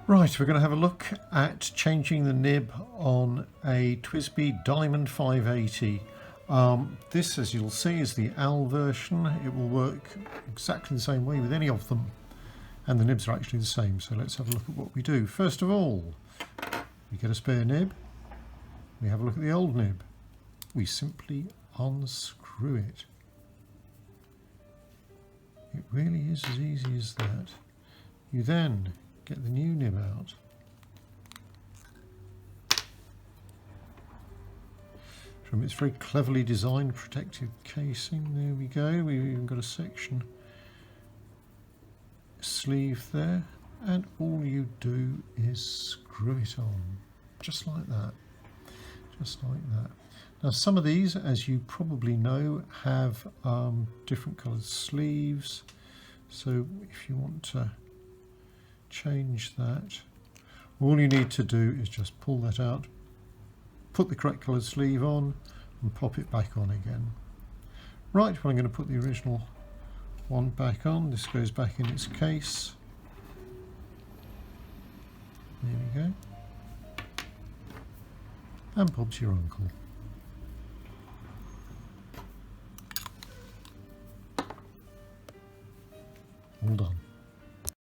Right, we're going to have a look at changing the nib on a TWSBI Diamond 580. This, as you'll see, is the AL version. It will work exactly the same way with any of them, and the nibs are actually the same. So let's have a look at what we do. First of all, we get a spare nib. We have a look at the old nib. We simply unscrew it. It really is as easy as that. You then get the new nib out. From its very cleverly designed protective casing, there we go. We've even got a section sleeve there, and all you do is screw it on, just like that. Just like that. Now some of these, as you probably know, have different coloured sleeves, so if you want to change that, all you need to do is just pull that out, put the correct coloured sleeve on and pop it back on again. Right, well, I'm going to put the original one back on. This goes back in its case. There we go. And Bob's your uncle.